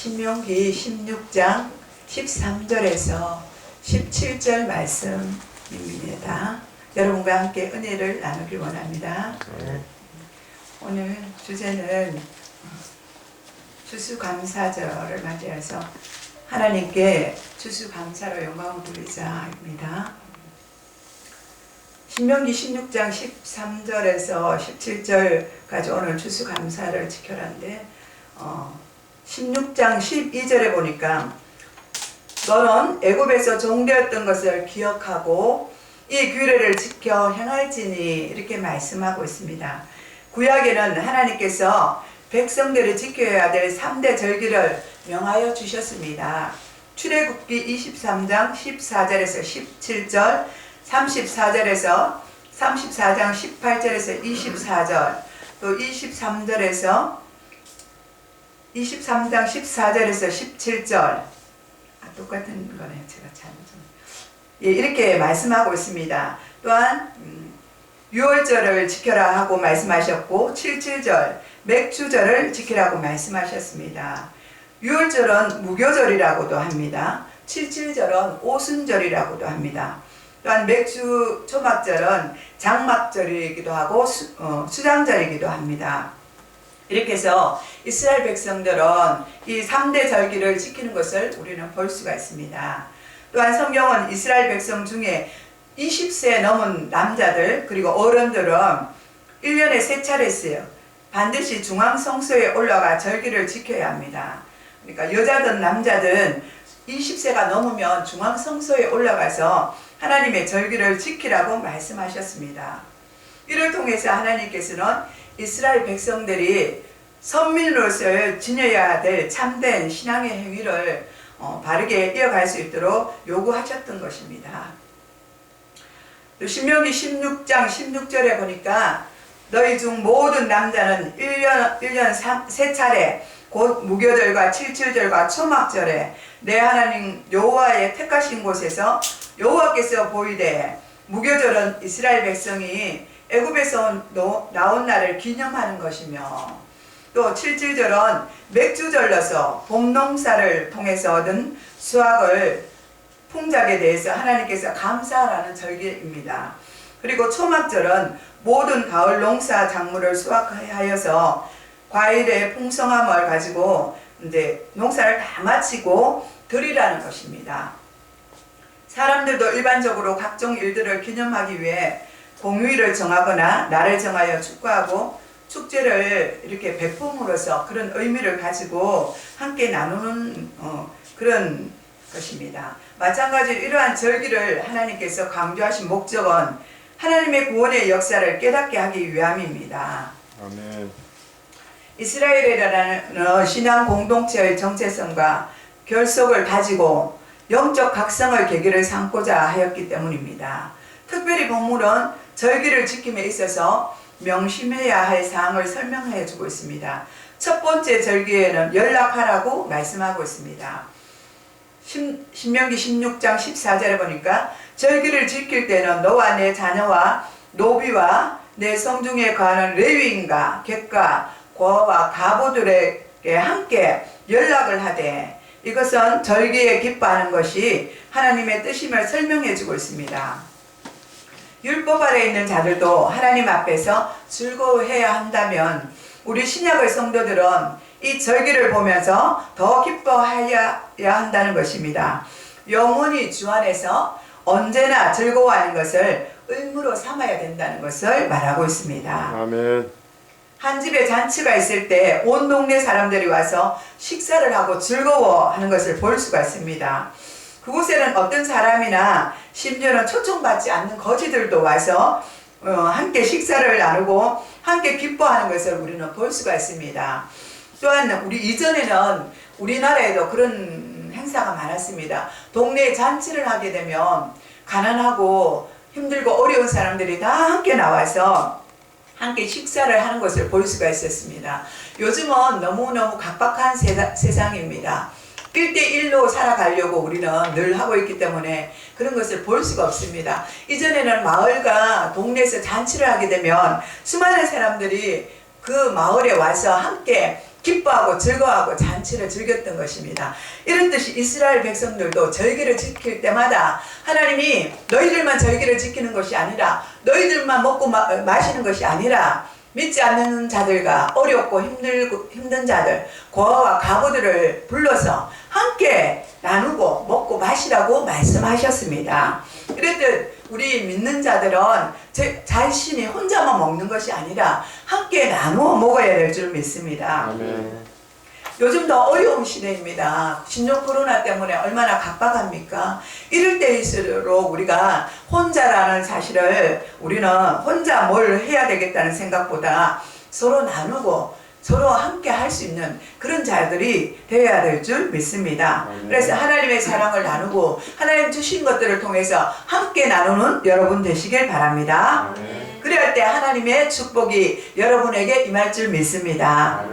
신명기 16장 13절에서 17절 말씀입니다. 여러분과 함께 은혜를 나누길 원합니다. 오늘 주제는 추수감사절을 맞이해서 하나님께 추수감사로 영광을 돌리자입니다. 신명기 16장 13절에서 17절까지 오늘 추수감사를 지켜라는데 16장 12절에 보니까 너는 애굽에서 종되었던 것을 기억하고 이 규례를 지켜 행할지니 이렇게 말씀하고 있습니다. 구약에는 하나님께서 백성들이 지켜야 될 3대 절기를 명하여 주셨습니다. 출애굽기 23장 14절에서 17절, 34절에서 34장 18절에서 24절, 또 23절에서 23장 14절에서 17절 똑같은 거네요. 제가 잘못 이렇게 말씀하고 있습니다. 또한 6월절을 지켜라 하고 말씀하셨고 77절 맥주절을 지키라고 말씀하셨습니다. 6월절은 무교절이라고도 합니다. 77절은 오순절이라고도 합니다. 또한 맥주 초막절은 장막절이기도 하고 수장절이기도 합니다. 이렇게 해서 이스라엘 백성들은 이 3대 절기를 지키는 것을 우리는 볼 수가 있습니다. 또한 성경은 이스라엘 백성 중에 20세 넘은 남자들 그리고 어른들은 1년에 3차례씩 반드시 중앙성소에 올라가 절기를 지켜야 합니다. 그러니까 여자든 남자든 20세가 넘으면 중앙성소에 올라가서 하나님의 절기를 지키라고 말씀하셨습니다. 이를 통해서 하나님께서는 이스라엘 백성들이 선민으로서 지녀야 될 참된 신앙의 행위를 바르게 이어갈 수 있도록 요구하셨던 것입니다. 또 신명기 16장 16절에 보니까 너희 중 모든 남자는 1년 3차례 곧 무교절과 77절과 초막절에 내 하나님 여호와의 택하신 곳에서 여호와께서 보이되 무교절은 이스라엘 백성이 애굽에서 나온 날을 기념하는 것이며 또 77절은 맥주절로서 봄농사를 통해서 얻은 수확을 풍작에 대해서 하나님께서 감사하라는 절기입니다. 그리고 초막절은 모든 가을 농사 작물을 수확하여서 과일의 풍성함을 가지고 이제 농사를 다 마치고 드리라는 것입니다. 사람들도 일반적으로 각종 일들을 기념하기 위해 공휴일을 정하거나 날을 정하여 축구하고 축제를 이렇게 베품으로써 그런 의미를 가지고 함께 나누는 그런 것입니다. 마찬가지로 이러한 절기를 하나님께서 강조하신 목적은 하나님의 구원의 역사를 깨닫게 하기 위함입니다. 아멘. 이스라엘이라는 신앙 공동체의 정체성과 결속을 다지고 영적 각성을 계기를 삼고자 하였기 때문입니다. 특별히 본문은 절기를 지킴에 있어서 명심해야 할 사항을 설명해 주고 있습니다. 첫 번째 절기에는 연락하라고 말씀하고 있습니다. 신명기 16장 14절에 보니까 절기를 지킬 때는 너와 내 자녀와 노비와 내 성중에 거하는 레위인과 객과 고아와 가보들에게 함께 연락을 하되 이것은 절기에 기뻐하는 것이 하나님의 뜻임을 설명해 주고 있습니다. 율법 아래 있는 자들도 하나님 앞에서 즐거워해야 한다면 우리 신약의 성도들은 이 절기를 보면서 더 기뻐해야 한다는 것입니다. 영원히 주 안에서 언제나 즐거워하는 것을 의무로 삼아야 된다는 것을 말하고 있습니다. 아멘. 한 집에 잔치가 있을 때 온 동네 사람들이 와서 식사를 하고 즐거워하는 것을 볼 수가 있습니다. 그곳에는 어떤 사람이나 심지어는 초청받지 않는 거지들도 와서 함께 식사를 나누고 함께 기뻐하는 것을 우리는 볼 수가 있습니다. 또한 우리 이전에는 우리나라에도 그런 행사가 많았습니다. 동네에 잔치를 하게 되면 가난하고 힘들고 어려운 사람들이 다 함께 나와서 함께 식사를 하는 것을 볼 수가 있었습니다. 요즘은 너무너무 각박한 세상입니다. 1대1로 살아가려고 우리는 늘 하고 있기 때문에 그런 것을 볼 수가 없습니다. 이전에는 마을과 동네에서 잔치를 하게 되면 수많은 사람들이 그 마을에 와서 함께 기뻐하고 즐거워하고 잔치를 즐겼던 것입니다. 이런 뜻이 이스라엘 백성들도 절기를 지킬 때마다 하나님이 너희들만 절기를 지키는 것이 아니라 너희들만 먹고 마시는 것이 아니라 믿지 않는 자들과 어렵고 힘든 자들, 고아와 과부들을 불러서 함께 나누고 먹고 마시라고 말씀하셨습니다. 이랬듯 우리 믿는 자들은 자신이 혼자만 먹는 것이 아니라 함께 나누어 먹어야 될 줄 믿습니다. 아멘. 요즘 더 어려운 시대입니다. 신종 코로나 때문에 얼마나 각박합니까? 이럴 때일수록 우리가 혼자라는 사실을 우리는 혼자 뭘 해야 되겠다는 생각보다 서로 나누고 서로 함께 할 수 있는 그런 자들이 되어야 될 줄 믿습니다. 그래서 하나님의 사랑을 나누고 하나님 주신 것들을 통해서 함께 나누는 여러분 되시길 바랍니다. 그럴 때 하나님의 축복이 여러분에게 임할 줄 믿습니다.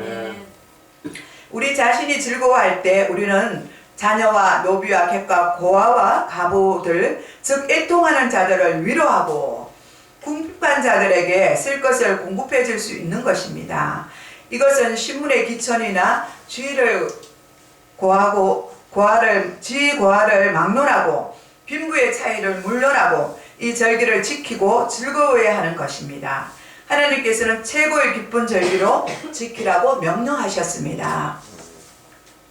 우리 자신이 즐거워할 때 우리는 자녀와 노비와 객과 고아와 과부들, 즉 애통하는 자들을 위로하고 궁핍한 자들에게 쓸 것을 공급해 줄 수 있는 것입니다. 이것은 신문의 기천이나 주의를 고하를 막론하고 빈부의 차이를 물론하고 이 절기를 지키고 즐거워해야 하는 것입니다. 하나님께서는 최고의 기쁜 절기로 지키라고 명령하셨습니다.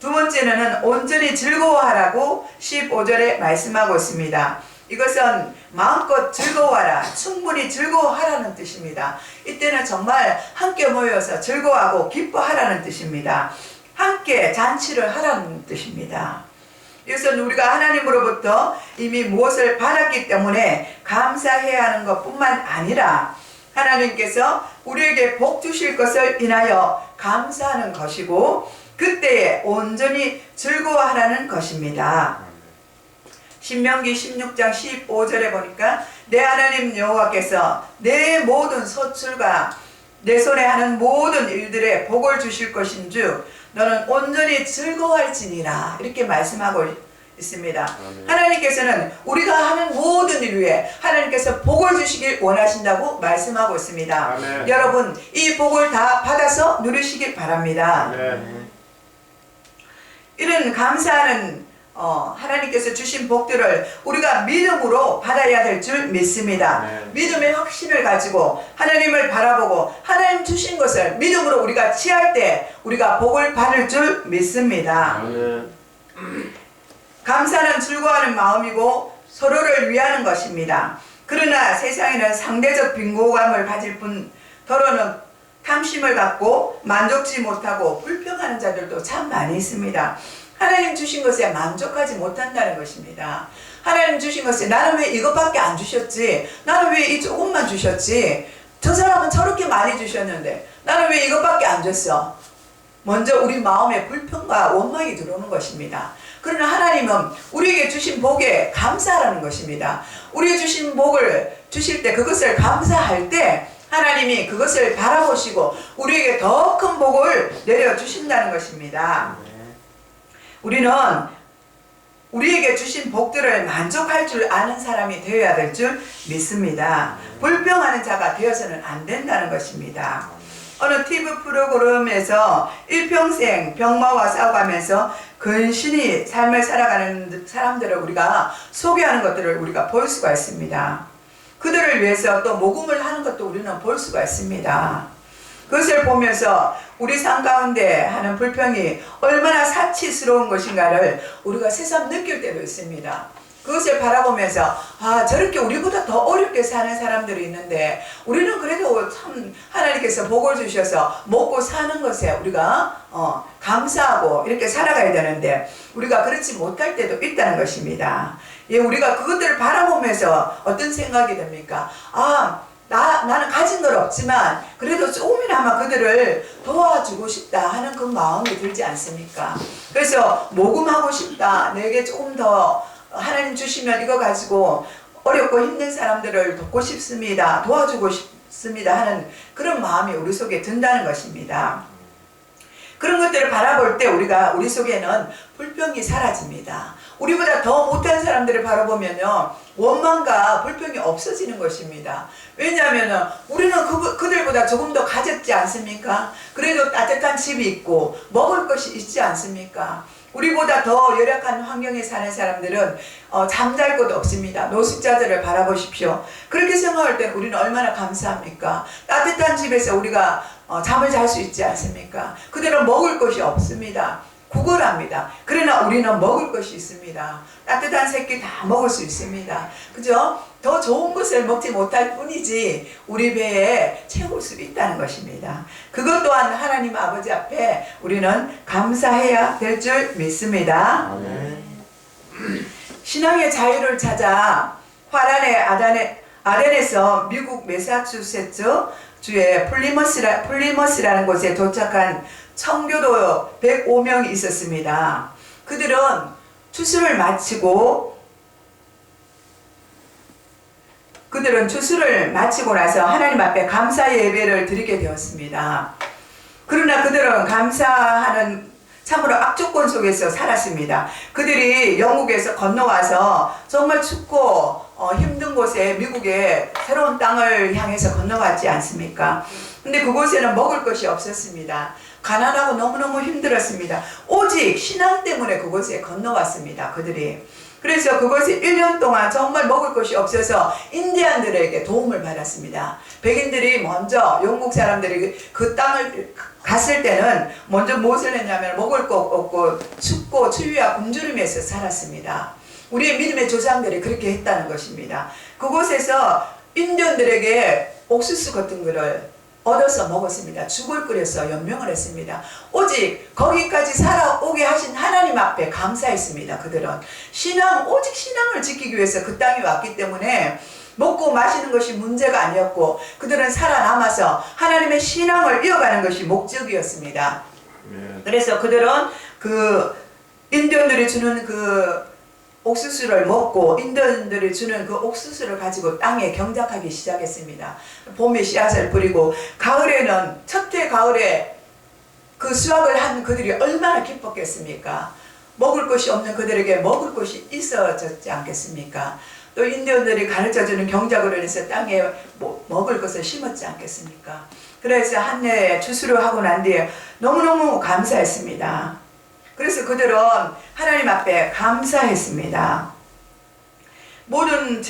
두 번째는 온전히 즐거워하라고 15절에 말씀하고 있습니다. 이것은 마음껏 즐거워하라, 충분히 즐거워하라는 뜻입니다. 이때는 정말 함께 모여서 즐거워하고 기뻐하라는 뜻입니다. 함께 잔치를 하라는 뜻입니다. 이것은 우리가 하나님으로부터 이미 무엇을 받았기 때문에 감사해야 하는 것뿐만 아니라 하나님께서 우리에게 복 주실 것을 인하여 감사하는 것이고 그때에 온전히 즐거워하라는 것입니다. 신명기 16장 15절에 보니까 내 하나님 여호와께서 내 모든 소출과 내 손에 하는 모든 일들에 복을 주실 것인즉 너는 온전히 즐거워할지니라 이렇게 말씀하고 있습니다. 하나님께서는 우리가 하는 모든 일 위에 하나님께서 복을 주시길 원하신다고 말씀하고 있습니다. 아멘. 여러분 이 복을 다 받아서 누리시길 바랍니다. 아멘. 이런 감사하는 하나님께서 주신 복들을 우리가 믿음으로 받아야 될 줄 믿습니다. 믿음의 확신을 가지고 하나님을 바라보고 하나님 주신 것을 믿음으로 우리가 취할 때 우리가 복을 받을 줄 믿습니다. 감사는 즐거워하는 마음이고 서로를 위하는 것입니다. 그러나 세상에는 상대적 빈곤감을 가질 뿐더러는 탐심을 갖고 만족지 못하고 불평하는 자들도 참 많이 있습니다. 하나님 주신 것에 만족하지 못한다는 것입니다. 하나님 주신 것에 나는 왜 이것밖에 안 주셨지? 나는 왜 이 조금만 주셨지? 저 사람은 저렇게 많이 주셨는데 나는 왜 이것밖에 안 줬어? 먼저 우리 마음에 불평과 원망이 들어오는 것입니다. 그러나 하나님은 우리에게 주신 복에 감사하라는 것입니다. 우리에게 주신 복을 주실 때 그것을 감사할 때 하나님이 그것을 바라보시고 우리에게 더 큰 복을 내려주신다는 것입니다. 우리는 우리에게 주신 복들을 만족할 줄 아는 사람이 되어야 될 줄 믿습니다. 불평하는 자가 되어서는 안 된다는 것입니다. 어느 TV 프로그램에서 일평생 병마와 싸워가면서 근신히 삶을 살아가는 사람들을 우리가 소개하는 것들을 우리가 볼 수가 있습니다. 그들을 위해서 또 모금을 하는 것도 우리는 볼 수가 있습니다. 그것을 보면서 우리 삶 가운데 하는 불평이 얼마나 사치스러운 것인가를 우리가 새삼 느낄 때도 있습니다. 그것을 바라보면서 저렇게 우리보다 더 어렵게 사는 사람들이 있는데 우리는 그래도 참 하나님께서 복을 주셔서 먹고 사는 것에 우리가 감사하고 이렇게 살아가야 되는데 우리가 그렇지 못할 때도 있다는 것입니다. 우리가 그것들을 바라보면서 어떤 생각이 듭니까? 나는 가진 건 없지만 그래도 조금이나마 그들을 도와주고 싶다 하는 그 마음이 들지 않습니까? 그래서 모금하고 싶다. 내게 조금 더 하나님 주시면 이거 가지고 어렵고 힘든 사람들을 돕고 싶습니다. 도와주고 싶습니다 하는 그런 마음이 우리 속에 든다는 것입니다. 그런 것들을 바라볼 때 우리 속에는 불평이 사라집니다. 우리보다 더 못한 사람들을 바라보면요, 원망과 불평이 없어지는 것입니다. 왜냐하면 우리는 그들보다 조금 더 가졌지 않습니까? 그래도 따뜻한 집이 있고 먹을 것이 있지 않습니까? 우리보다 더 열악한 환경에 사는 사람들은 잠잘 곳 없습니다. 노숙자들을 바라보십시오. 그렇게 생각할 때 우리는 얼마나 감사합니까? 따뜻한 집에서 우리가 잠을 잘 수 있지 않습니까? 그들은 먹을 것이 없습니다. 구걸합니다. 그러나 우리는 먹을 것이 있습니다. 따뜻한 새끼 다 먹을 수 있습니다. 그죠? 더 좋은 것을 먹지 못할 뿐이지 우리 배에 채울 수 있다는 것입니다. 그것 또한 하나님 아버지 앞에 우리는 감사해야 될 줄 믿습니다. 아멘. 신앙의 자유를 찾아 화란의 아덴에서 미국 매사추세츠 주의 플리머스라는 곳에 도착한 청교도 105명이 있었습니다. 그들은 추수를 마치고 나서 하나님 앞에 감사 예배를 드리게 되었습니다. 그러나 그들은 감사하는 참으로 악조건 속에서 살았습니다. 그들이 영국에서 건너와서 정말 춥고 힘든 곳에 미국의 새로운 땅을 향해서 건너왔지 않습니까? 근데 그곳에는 먹을 것이 없었습니다. 가난하고 너무너무 힘들었습니다. 오직 신앙 때문에 그곳에 건너왔습니다. 그들이. 그래서 그곳에 1년 동안 정말 먹을 것이 없어서 인디안들에게 도움을 받았습니다. 백인들이 먼저 영국 사람들이 그 땅을 갔을 때는 먼저 무엇을 했냐면 먹을 것 없고 춥고 추위와 굶주림에서 살았습니다. 우리의 믿음의 조상들이 그렇게 했다는 것입니다. 그곳에서 인디언들에게 옥수수 같은 거를 얻어서 먹었습니다. 죽을 끓여서 연명을 했습니다. 오직 거기까지 살아오게 하신 하나님 앞에 감사했습니다. 그들은 오직 신앙을 지키기 위해서 그 땅에 왔기 때문에 먹고 마시는 것이 문제가 아니었고 그들은 살아남아서 하나님의 신앙을 이어가는 것이 목적이었습니다. 그래서 그들은 그 인디언들이 주는 그 옥수수를 먹고 인디언들이 주는 그 옥수수를 가지고 땅에 경작하기 시작했습니다. 봄에 씨앗을 뿌리고 가을에는 첫해 가을에 그 수확을 한 그들이 얼마나 기뻤겠습니까? 먹을 것이 없는 그들에게 먹을 것이 있어졌지 않겠습니까? 또 인디언들이 가르쳐주는 경작으로 인해서 땅에 먹을 것을 심었지 않겠습니까? 그래서 한 해에 추수를 하고 난 뒤에 너무너무 감사했습니다. 그래서 그들은 하나님 앞에 감사했습니다. 모든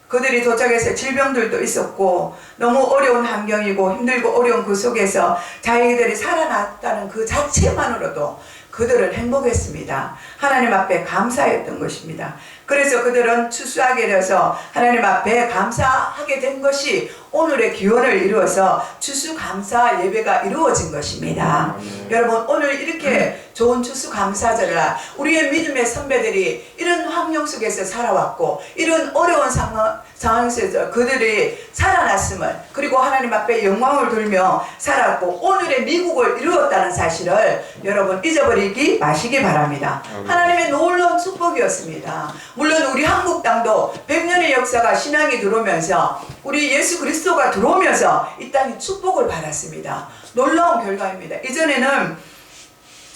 그들이 도착해서 질병들도 있었고 너무 어려운 환경이고 힘들고 어려운 그 속에서 자기들이 살아났다는 그 자체만으로도 그들은 행복했습니다. 하나님 앞에 감사했던 것입니다. 그래서 그들은 추수하게 되어서 하나님 앞에 감사하게 된 것이 오늘의 기원을 이루어서 추수감사 예배가 이루어진 것입니다. 여러분 오늘 이렇게 좋은 추수감사절을 우리의 믿음의 선배들이 이런 환경 속에서 살아왔고 이런 어려운 상황에서 그들이 살아났음을 그리고 하나님 앞에 영광을 돌며 살았고 오늘의 미국을 이루었다는 사실을 여러분 잊어버리기 마시기 바랍니다. 하나님의 놀라운 축복이었습니다. 물론 우리 한국 땅도 100년의 역사가 신앙이 들어오면서 우리 예수 그리스도가 들어오면서 이 땅이 축복을 받았습니다. 놀라운 결과입니다. 이전에는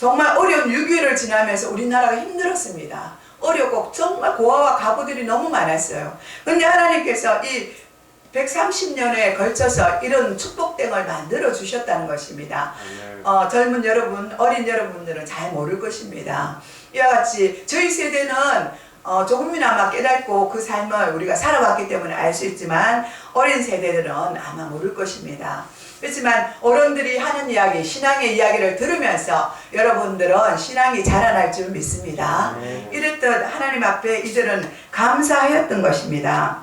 정말 어려운 6.25를 지나면서 우리나라가 힘들었습니다. 어렵고 정말 고아와 가부들이 너무 많았어요. 그런데 하나님께서 이 130년에 걸쳐서 이런 축복땡을 만들어 주셨다는 것입니다. 젊은 여러분, 어린 여러분들은 잘 모를 것입니다. 이와 같이 저희 세대는 조금이나마 깨닫고 그 삶을 우리가 살아왔기 때문에 알 수 있지만 어린 세대들은 아마 모를 것입니다. 그렇지만 어른들이 하는 이야기, 신앙의 이야기를 들으면서 여러분들은 신앙이 자라날 줄 믿습니다. 이랬듯 하나님 앞에 이들은 감사하였던 것입니다.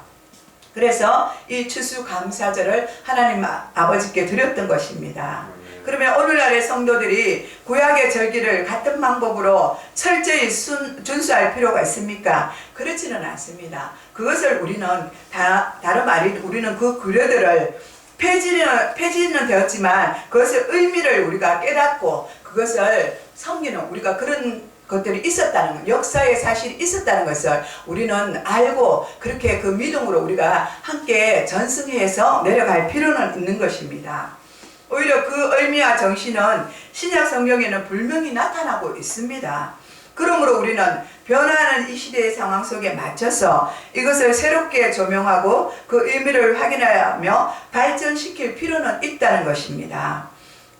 그래서 이 추수감사절을 하나님 아버지께 드렸던 것입니다. 그러면 오늘날의 성도들이 구약의 절기를 같은 방법으로 철저히 준수할 필요가 있습니까? 그렇지는 않습니다. 그것을 우리는 다른 말이 우리는 그 규례들을 폐지는 되었지만 그것의 의미를 우리가 깨닫고 그것을 섬기는 우리가 그런 것들이 있었다는 것, 역사의 사실이 있었다는 것을 우리는 알고 그렇게 그 믿음으로 우리가 함께 전승해서 내려갈 필요는 있는 것입니다. 오히려 그 의미와 정신은 신약 성경에는 분명히 나타나고 있습니다. 그러므로 우리는 변화하는 이 시대의 상황 속에 맞춰서 이것을 새롭게 조명하고 그 의미를 확인하며 발전시킬 필요는 있다는 것입니다.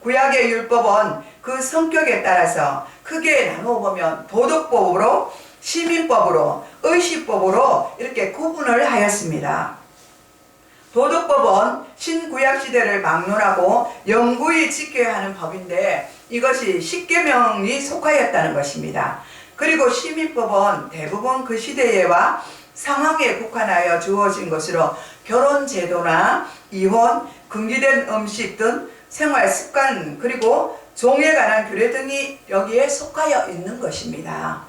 구약의 율법은 그 성격에 따라서 크게 나누어보면 도덕법으로, 시민법으로, 의식법으로 이렇게 구분을 하였습니다. 도덕법은 신구약시대를 막론하고 영구히 지켜야 하는 법인데 이것이 십계명이 속하였다는 것입니다. 그리고 시민법은 대부분 그 시대와 상황에 국한하여 주어진 것으로 결혼제도나 이혼, 금기된 음식 등 생활습관 그리고 종에 관한 규례 등이 여기에 속하여 있는 것입니다.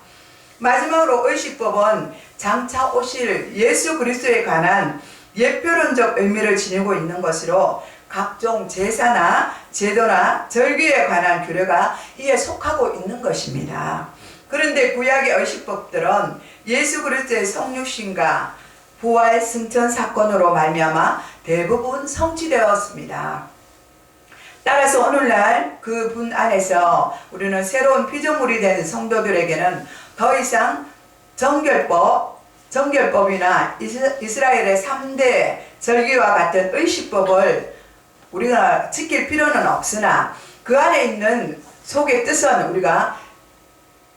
마지막으로 의식법은 장차 오실 예수 그리스도에 관한 예표론적 의미를 지니고 있는 것으로 각종 제사나 제도나 절기에 관한 규례가 이에 속하고 있는 것입니다. 그런데 구약의 의식법들은 예수 그리스도의 성육신과 부활 승천 사건으로 말미암아 대부분 성취되었습니다. 따라서 오늘날 그 분 안에서 우리는 새로운 피조물이 된 성도들에게는 더 이상 정결법이나 이스라엘의 3대 절기와 같은 의식법을 우리가 지킬 필요는 없으나 그 안에 있는 속의 뜻은 우리가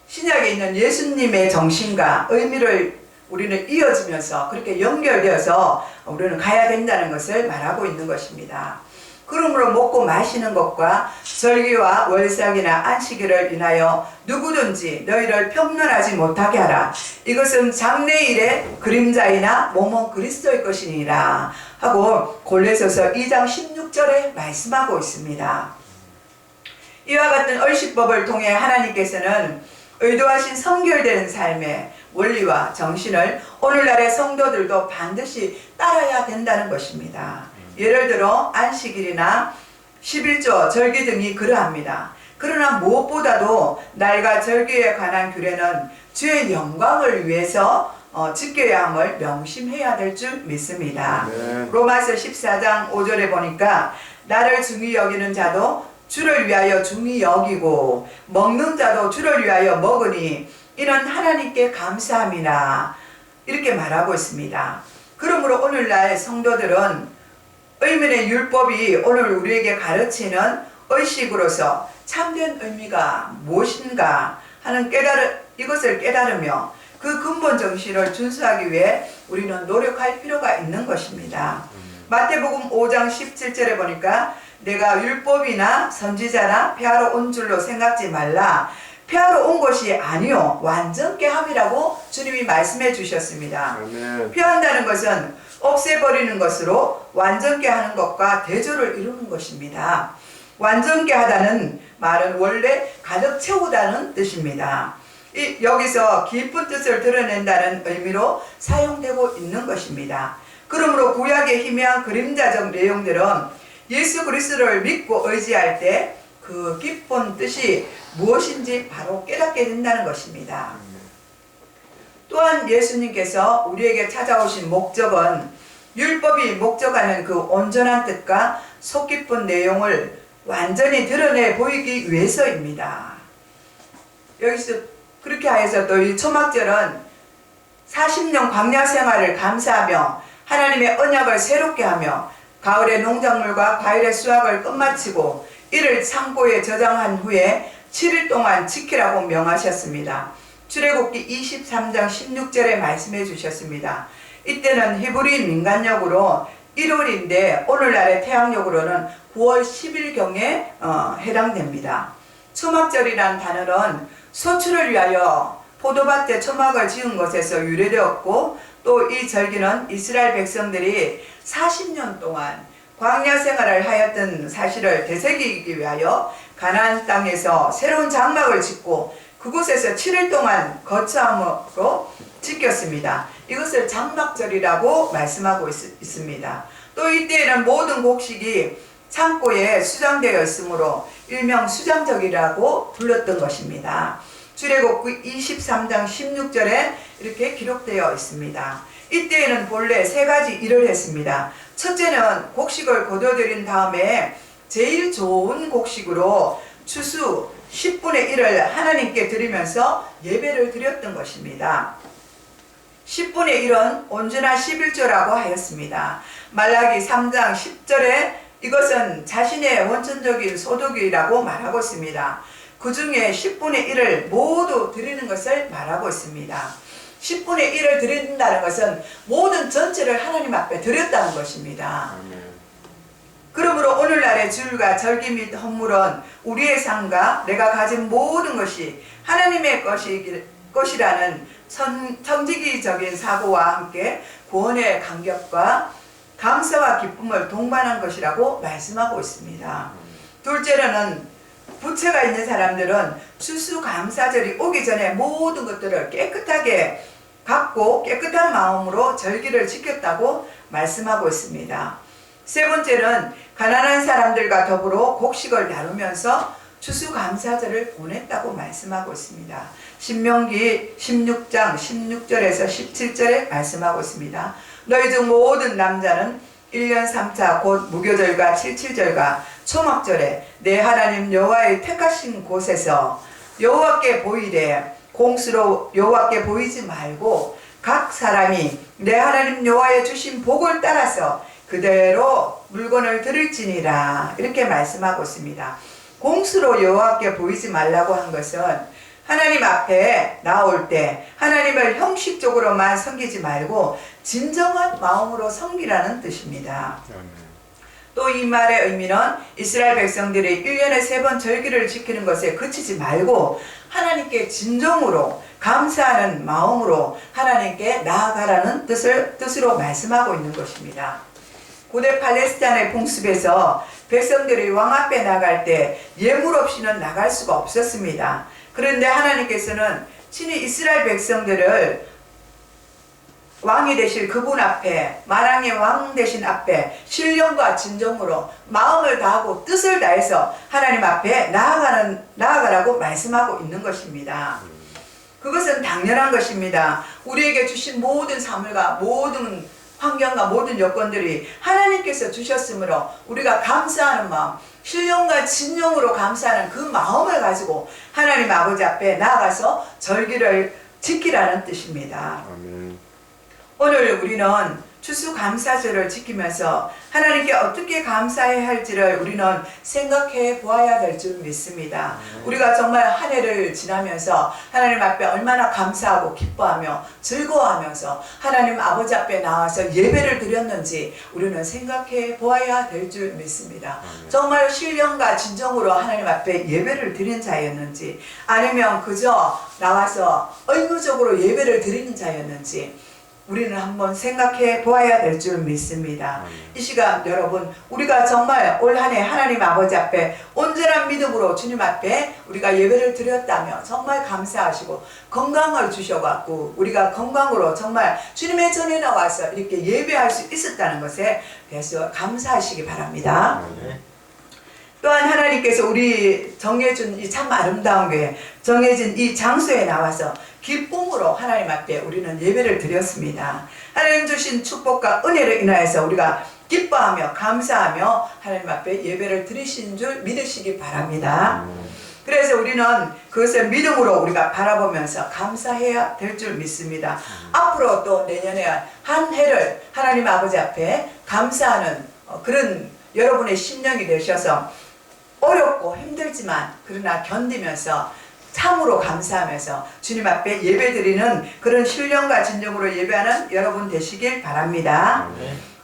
신약에 있는 예수님의 정신과 의미를 우리는 이어지면서 그렇게 연결되어서 우리는 가야 된다는 것을 말하고 있는 것입니다. 그러므로 먹고 마시는 것과 절기와 월삭이나 안식일을 인하여 누구든지 너희를 평론하지 못하게 하라. 이것은 장래일의 그림자이나 몸은 그리스도의 것이니라 하고 골로새서 2장 16절에 말씀하고 있습니다. 이와 같은 의식법을 통해 하나님께서는 의도하신 성결되는 삶의 원리와 정신을 오늘날의 성도들도 반드시 따라야 된다는 것입니다. 예를 들어 안식일이나 11조 절기 등이 그러합니다. 그러나 무엇보다도 날과 절기에 관한 규례는 주의 영광을 위해서 지켜야 함을 명심해야 될 줄 믿습니다. 로마서 14장 5절에 보니까 나를 중히 여기는 자도 주를 위하여 중히 여기고 먹는 자도 주를 위하여 먹으니 이는 하나님께 감사함이라 이렇게 말하고 있습니다. 그러므로 오늘날 성도들은 의문의 율법이 오늘 우리에게 가르치는 의식으로서 참된 의미가 무엇인가 하는 이것을 깨달으며 그 근본 정신을 준수하기 위해 우리는 노력할 필요가 있는 것입니다. 마태복음 5장 17절에 보니까 내가 율법이나 선지자나 폐하러 온 줄로 생각지 말라. 폐하러 온 것이 아니요 완전케 함이라고 주님이 말씀해 주셨습니다. 아멘. 폐한다는 것은 없애버리는 것으로 완전케 하는 것과 대조를 이루는 것입니다. 완전케 하다는 말은 원래 가득 채우다는 뜻입니다. 여기서 깊은 뜻을 드러낸다는 의미로 사용되고 있는 것입니다. 그러므로 구약의 희미한 그림자적 내용들은 예수 그리스도를 믿고 의지할 때 그 깊은 뜻이 무엇인지 바로 깨닫게 된다는 것입니다. 또한 예수님께서 우리에게 찾아오신 목적은 율법이 목적하는 그 온전한 뜻과 속 깊은 내용을 완전히 드러내 보이기 위해서입니다. 여기서 그렇게 하여서 또 이 초막절은 40년 광야 생활을 감사하며 하나님의 언약을 새롭게 하며 가을의 농작물과 과일의 수확을 끝마치고 이를 창고에 저장한 후에 7일 동안 지키라고 명하셨습니다. 출애굽기 23장 16절에 말씀해 주셨습니다. 이때는 히브리 민간력으로 1월인데 오늘날의 태양력으로는 9월 10일경에 해당됩니다. 초막절이란 단어는 소출을 위하여 포도밭에 초막을 지은 것에서 유래되었고 또 이 절기는 이스라엘 백성들이 40년 동안 광야 생활을 하였던 사실을 되새기기 위하여 가나안 땅에서 새로운 장막을 짓고 그곳에서 7일 동안 거처함으로 지켰습니다. 이것을 장막절이라고 말씀하고 있습니다. 또 이때에는 모든 곡식이 창고에 수장되어 있으므로 일명 수장절이라고 불렀던 것입니다. 출애굽기 23장 16절에 이렇게 기록되어 있습니다. 이때에는 본래 세 가지 일을 했습니다. 첫째는 곡식을 거둬들인 다음에 제일 좋은 곡식으로 추수 10분의 1을 하나님께 드리면서 예배를 드렸던 것입니다. 10분의 1은 온전한 11조라고 하였습니다. 말라기 3장 10절에 이것은 자신의 원천적인 소득이라고 말하고 있습니다. 그 중에 10분의 1을 모두 드리는 것을 말하고 있습니다. 10분의 1을 드린다는 것은 모든 전체를 하나님 앞에 드렸다는 것입니다. 그러므로 오늘날의 주일과 절기 및 헌물은 우리의 삶과 내가 가진 모든 것이 하나님의 것이라는 청지기적인 사고와 함께 구원의 감격과 감사와 기쁨을 동반한 것이라고 말씀하고 있습니다. 둘째로는 부채가 있는 사람들은 추수감사절이 오기 전에 모든 것들을 깨끗하게 갖고 깨끗한 마음으로 절기를 지켰다고 말씀하고 있습니다. 세 번째는 가난한 사람들과 더불어 곡식을 나누면서 추수감사절을 보냈다고 말씀하고 있습니다. 신명기 16장 16절에서 17절에 말씀하고 있습니다. 너희 중 모든 남자는 1년 3차 곧 무교절과 77절과 초막절에 내 하나님 여호와의 택하신 곳에서 여호와께 보이되 공수로 여호와께 보이지 말고 각 사람이 내 하나님 여호와의 주신 복을 따라서 그대로 물건을 드릴지니라 이렇게 말씀하고 있습니다. 공수로 여호와께 보이지 말라고 한 것은 하나님 앞에 나올 때 하나님을 형식적으로만 섬기지 말고 진정한 마음으로 섬기라는 뜻입니다. 또 이 말의 의미는 이스라엘 백성들이 1년에 3번 절기를 지키는 것에 그치지 말고 하나님께 진정으로 감사하는 마음으로 하나님께 나아가라는 뜻으로 말씀하고 있는 것입니다. 고대 팔레스타인의 풍습에서 백성들이 왕 앞에 나갈 때 예물 없이는 나갈 수가 없었습니다. 그런데 하나님께서는 친히 이스라엘 백성들을 왕이 되실 그분 앞에 만왕의 왕 되신 앞에 신령과 진정으로 마음을 다하고 뜻을 다해서 하나님 앞에 나아가라고 말씀하고 있는 것입니다. 그것은 당연한 것입니다. 우리에게 주신 모든 사물과 모든 환경과 모든 여건들이 하나님께서 주셨으므로 우리가 감사하는 마음, 신령과 진정으로 감사하는 그 마음을 가지고 하나님 아버지 앞에 나아가서 절기를 지키라는 뜻입니다. 아멘. 오늘 우리는 추수감사절을 지키면서 하나님께 어떻게 감사해야 할지를 우리는 생각해 보아야 될 줄 믿습니다. 우리가 정말 한 해를 지나면서 하나님 앞에 얼마나 감사하고 기뻐하며 즐거워하면서 하나님 아버지 앞에 나와서 예배를 드렸는지 우리는 생각해 보아야 될 줄 믿습니다. 정말 신령과 진정으로 하나님 앞에 예배를 드린 자였는지 아니면 그저 나와서 의무적으로 예배를 드리는 자였는지 우리는 한번 생각해 보아야 될 줄 믿습니다. 이 시간 여러분 우리가 정말 올 한 해 하나님 아버지 앞에 온전한 믿음으로 주님 앞에 우리가 예배를 드렸다며 정말 감사하시고 건강을 주셔갖고 우리가 건강으로 정말 주님의 전에 나와서 이렇게 예배할 수 있었다는 것에 대해서 감사하시기 바랍니다. 또한 하나님께서 우리 정해준 이 참 아름다운 교회 정해진 이 장소에 나와서 기쁨으로 하나님 앞에 우리는 예배를 드렸습니다. 하나님 주신 축복과 은혜로 인하여서 우리가 기뻐하며 감사하며 하나님 앞에 예배를 드리신 줄 믿으시기 바랍니다. 그래서 우리는 그것을 믿음으로 우리가 바라보면서 감사해야 될 줄 믿습니다. 앞으로 또 내년에 한 해를 하나님 아버지 앞에 감사하는 그런 여러분의 심령이 되셔서 어렵고 힘들지만 그러나 견디면서 참으로 감사하면서 주님 앞에 예배드리는 그런 신령과 진정으로 예배하는 여러분 되시길 바랍니다.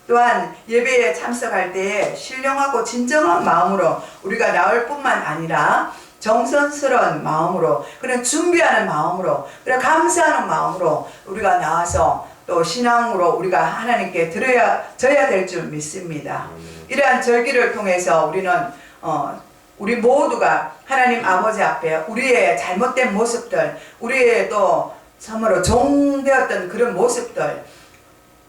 또한 예배에 참석할 때에 신령하고 진정한 마음으로 우리가 나올 뿐만 아니라 정성스러운 마음으로 그런 준비하는 마음으로 그런 감사하는 마음으로 우리가 나와서 또 신앙으로 우리가 하나님께 드려야 될 줄 믿습니다. 이러한 절기를 통해서 우리는 우리 모두가 하나님 아버지 앞에 우리의 잘못된 모습들, 우리의 또 참으로 종되었던 그런 모습들,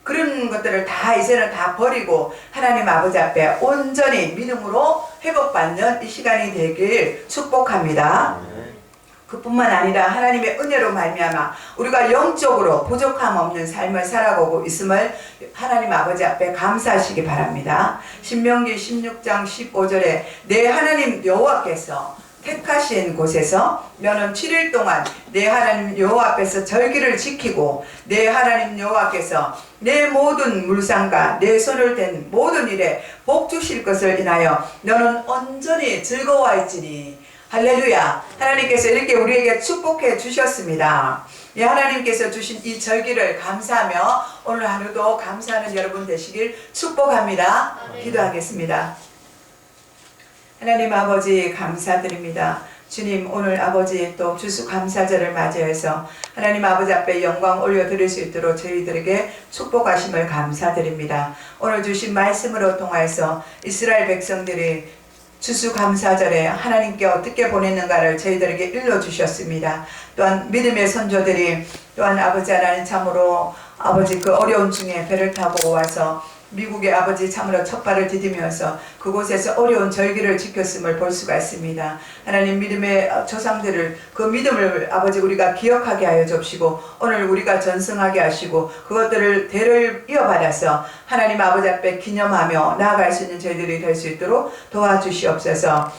그런 것들을 다 이제는 다 버리고 하나님 아버지 앞에 온전히 믿음으로 회복받는 이 시간이 되길 축복합니다. 그뿐만 아니라 하나님의 은혜로 말미암아 우리가 영적으로 부족함 없는 삶을 살아가고 있음을 하나님 아버지 앞에 감사하시기 바랍니다. 신명기 16장 15절에 내 하나님 여호와께서 택하신 곳에서 너는 7일 동안 내 하나님 여호와 앞에서 절기를 지키고 내 하나님 여호와께서 내 모든 물상과 내 손을 댄 모든 일에 복 주실 것을 인하여 너는 온전히 즐거워할지니. 할렐루야. 하나님께서 이렇게 우리에게 축복해 주셨습니다. 예, 하나님께서 주신 이 절기를 감사하며 오늘 하루도 감사하는 여러분 되시길 축복합니다. 기도하겠습니다. 하나님 아버지 감사드립니다. 주님, 오늘 아버지 또 추수감사절을 맞이해서 하나님 아버지 앞에 영광 올려드릴 수 있도록 저희들에게 축복하심을 감사드립니다. 오늘 주신 말씀으로 통하여서 이스라엘 백성들이 추수감사절에 하나님께 어떻게 보냈는가를 저희들에게 일러주셨습니다. 또한 믿음의 선조들이 또한 아버지 하나님 참으로 아버지 그 어려운 중에 배를 타고 와서 미국의 아버지 참으로 첫발을 디디면서 그곳에서 어려운 절기를 지켰음을 볼 수가 있습니다. 하나님 믿음의 조상들을 그 믿음을 아버지 우리가 기억하게 하여 주시고 오늘 우리가 전승하게 하시고 그것들을 대를 이어받아서 하나님 아버지 앞에 기념하며 나아갈 수 있는 저희들이 될 수 있도록 도와주시옵소서.